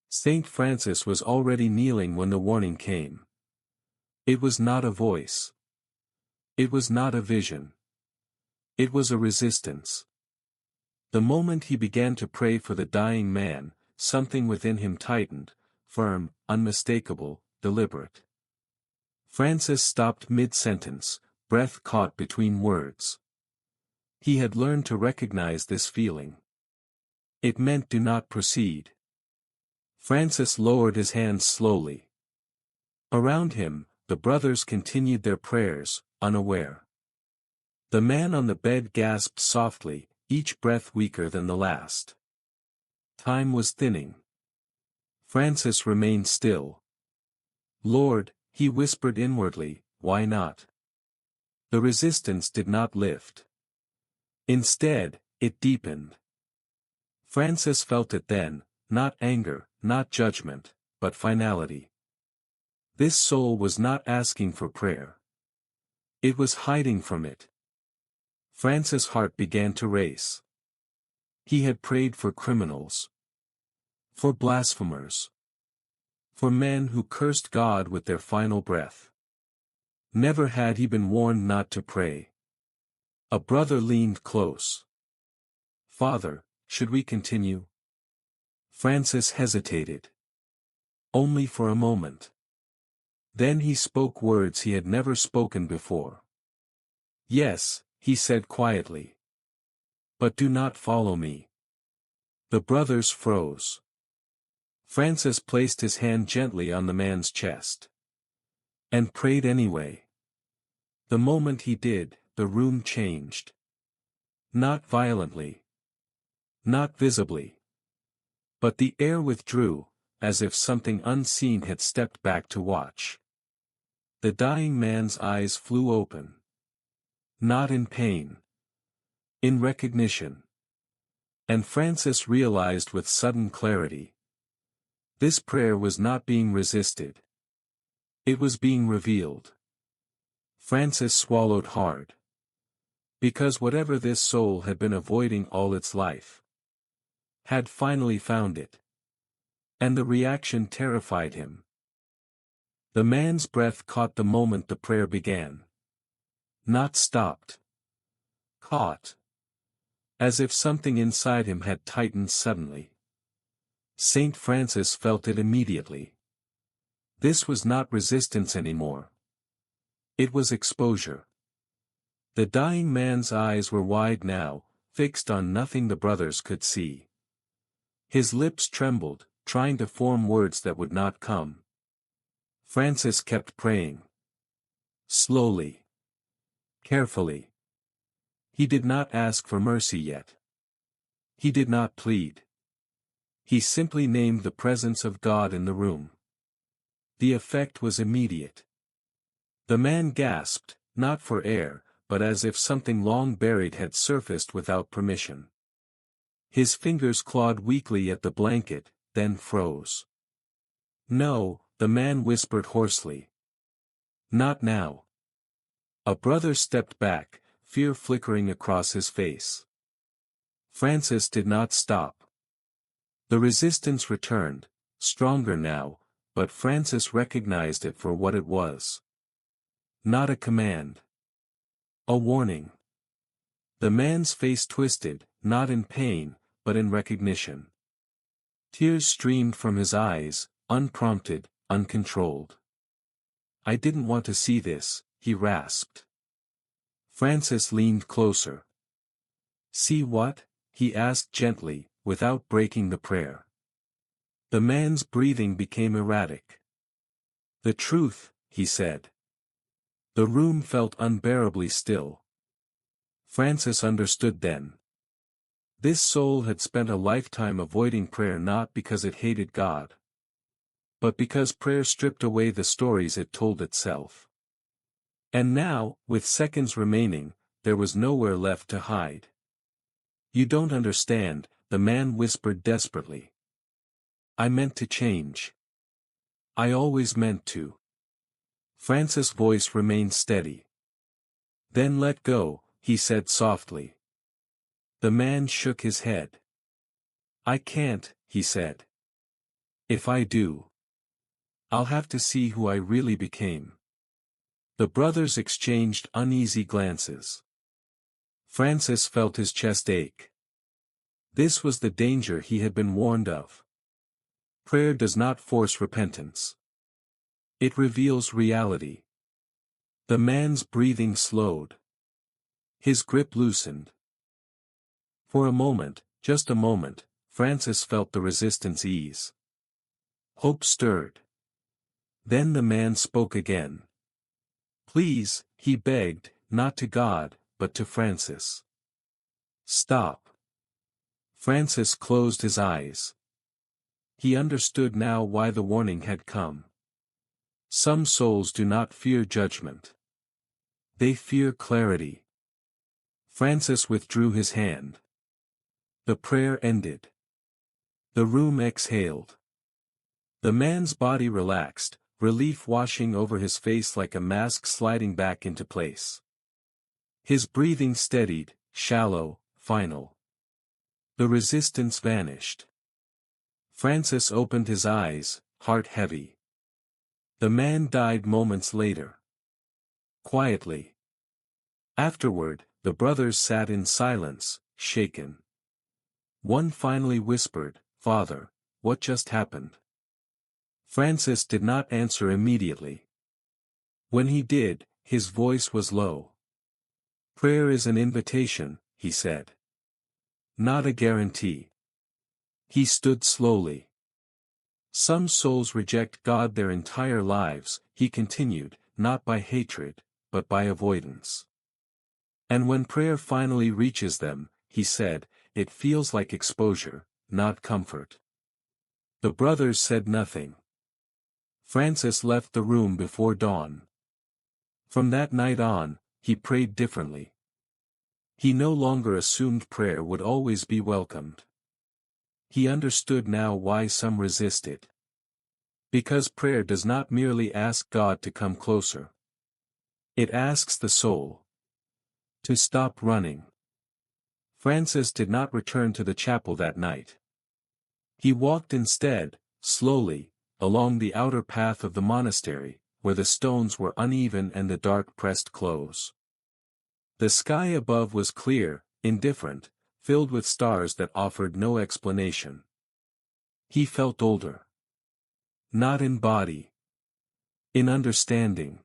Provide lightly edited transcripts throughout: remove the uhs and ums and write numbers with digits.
Saint Francis was already kneeling when the warning came. It was not a voice. It was not a vision. It was a resistance. The moment he began to pray for the dying man, something within him tightened, firm, unmistakable, deliberate. Francis stopped mid-sentence, breath caught between words. He had learned to recognize this feeling. It meant do not proceed. Francis lowered his hands slowly. Around him, the brothers continued their prayers, unaware. The man on the bed gasped softly, each breath weaker than the last. Time was thinning. Francis remained still. "Lord," he whispered inwardly, "why not?" The resistance did not lift. Instead, it deepened. Francis felt it then, not anger, not judgment, but finality. This soul was not asking for prayer. It was hiding from it. Francis' heart began to race. He had prayed for criminals. For blasphemers. For men who cursed God with their final breath. Never had he been warned not to pray. A brother leaned close. "Father, should we continue?" Francis hesitated. Only for a moment. Then he spoke words he had never spoken before. "Yes," he said quietly. "But do not follow me." The brothers froze. Francis placed his hand gently on the man's chest. And prayed anyway. The moment he did, the room changed. Not violently. Not visibly. But the air withdrew, as if something unseen had stepped back to watch. The dying man's eyes flew open. Not in pain. In recognition. And Francis realized with sudden clarity. This prayer was not being resisted. It was being revealed. Francis swallowed hard. Because whatever this soul had been avoiding all its life, had finally found it. And the reaction terrified him. The man's breath caught the moment the prayer began. Not stopped. Caught. As if something inside him had tightened suddenly. Saint Francis felt it immediately. This was not resistance anymore. It was exposure. The dying man's eyes were wide now, fixed on nothing the brothers could see. His lips trembled, trying to form words that would not come. Francis kept praying. Slowly. Carefully. He did not ask for mercy yet. He did not plead. He simply named the presence of God in the room. The effect was immediate. The man gasped, not for air, but as if something long buried had surfaced without permission. His fingers clawed weakly at the blanket, then froze. "No," the man whispered hoarsely. "Not now." A brother stepped back, fear flickering across his face. Francis did not stop. The resistance returned, stronger now, but Francis recognized it for what it was. Not a command. A warning. The man's face twisted, not in pain, but in recognition. Tears streamed from his eyes, unprompted, uncontrolled. "I didn't want to see this," he rasped. Francis leaned closer. "See what?" he asked gently, without breaking the prayer. The man's breathing became erratic. "The truth," he said. The room felt unbearably still. Francis understood then. This soul had spent a lifetime avoiding prayer not because it hated God, but because prayer stripped away the stories it told itself. And now, with seconds remaining, there was nowhere left to hide. "You don't understand," the man whispered desperately. "I meant to change. I always meant to." Francis' voice remained steady. "Then let go," he said softly. The man shook his head. "I can't," he said. If I do, I'll have to see who I really became. The brothers exchanged uneasy glances. Francis felt his chest ache. This was the danger he had been warned of. Prayer does not force repentance. It reveals reality. The man's breathing slowed. His grip loosened. For a moment, just a moment, Francis felt the resistance ease. Hope stirred. Then the man spoke again. Please, he begged, not to God, but to Francis. Stop. Francis closed his eyes. He understood now why the warning had come. Some souls do not fear judgment. They fear clarity. Francis withdrew his hand. The prayer ended. The room exhaled. The man's body relaxed, relief washing over his face like a mask sliding back into place. His breathing steadied, shallow, final. The resistance vanished. Francis opened his eyes, heart heavy. The man died moments later. Quietly. Afterward, the brothers sat in silence, shaken. One finally whispered, Father, what just happened? Francis did not answer immediately. When he did, his voice was low. Prayer is an invitation, he said. Not a guarantee. He stood slowly. Some souls reject God their entire lives, he continued, not by hatred, but by avoidance. And when prayer finally reaches them, he said, it feels like exposure, not comfort. The brothers said nothing. Francis left the room before dawn. From that night on, he prayed differently. He no longer assumed prayer would always be welcomed. He understood now why some resist it. Because prayer does not merely ask God to come closer. It asks the soul to stop running. Francis did not return to the chapel that night. He walked instead, slowly, along the outer path of the monastery, where the stones were uneven and the dark pressed close. The sky above was clear, indifferent, filled with stars that offered no explanation. He felt older. Not in body. In understanding.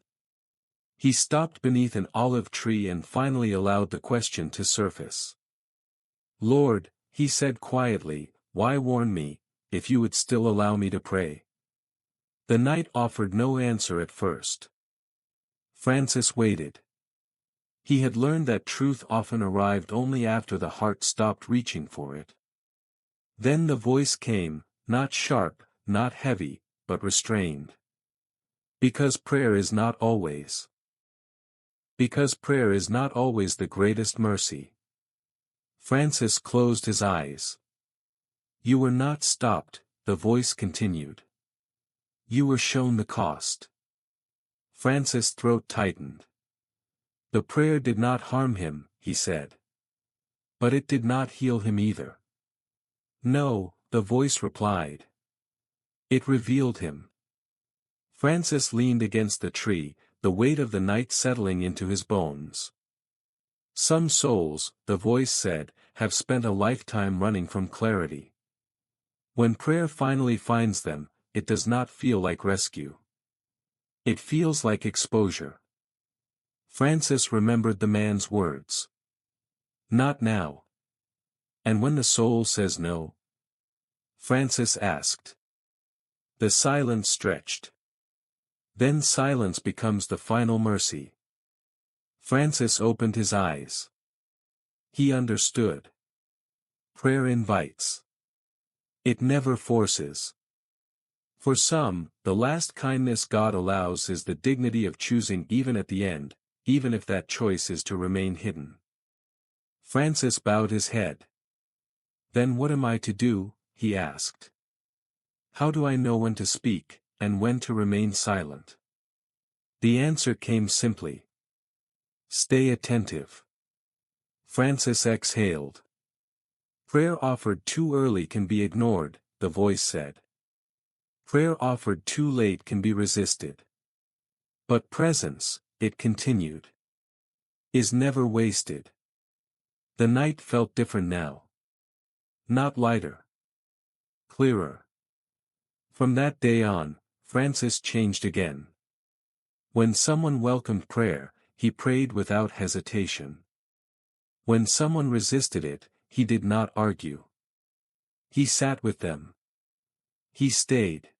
He stopped beneath an olive tree and finally allowed the question to surface. Lord, he said quietly, why warn me, if you would still allow me to pray? The night offered no answer at first. Francis waited. He had learned that truth often arrived only after the heart stopped reaching for it. Then the voice came, not sharp, not heavy, but restrained. Because prayer is not always. Because prayer is not always the greatest mercy. Francis closed his eyes. You were not stopped, the voice continued. You were shown the cost. Francis' throat tightened. The prayer did not harm him, he said. But it did not heal him either. No, the voice replied. It revealed him. Francis leaned against the tree, the weight of the night settling into his bones. Some souls, the voice said, have spent a lifetime running from clarity. When prayer finally finds them, it does not feel like rescue. It feels like exposure. Francis remembered the man's words. Not now. And when the soul says no? Francis asked. The silence stretched. Then silence becomes the final mercy. Francis opened his eyes. He understood. Prayer invites. It never forces. For some, the last kindness God allows is the dignity of choosing even at the end, even if that choice is to remain hidden. Francis bowed his head. Then what am I to do? He asked. How do I know when to speak, and when to remain silent? The answer came simply. Stay attentive. Francis exhaled. Prayer offered too early can be ignored, the voice said. Prayer offered too late can be resisted. But presence, it continued, is never wasted. The night felt different now. Not lighter. Clearer. From that day on, Francis changed again. When someone welcomed prayer, he prayed without hesitation. When someone resisted it, he did not argue. He sat with them. He stayed.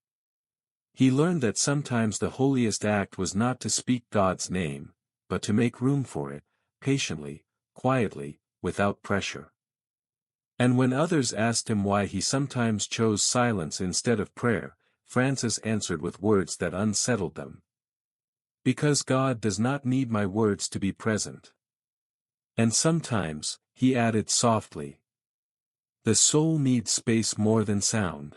He learned that sometimes the holiest act was not to speak God's name, but to make room for it, patiently, quietly, without pressure. And when others asked him why he sometimes chose silence instead of prayer, Francis answered with words that unsettled them. Because God does not need my words to be present. And sometimes, he added softly, the soul needs space more than sound.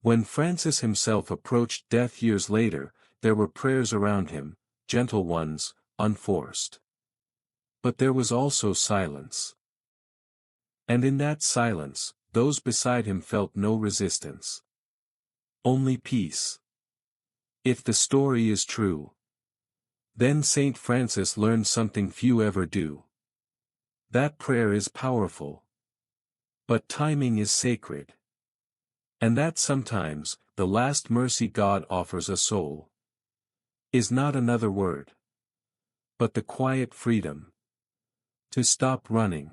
When Francis himself approached death years later, there were prayers around him, gentle ones, unforced. But there was also silence. And in that silence, those beside him felt no resistance. Only peace. If the story is true, then Saint Francis learned something few ever do. That prayer is powerful. But timing is sacred. And that sometimes, the last mercy God offers a soul is not another word, but the quiet freedom to stop running.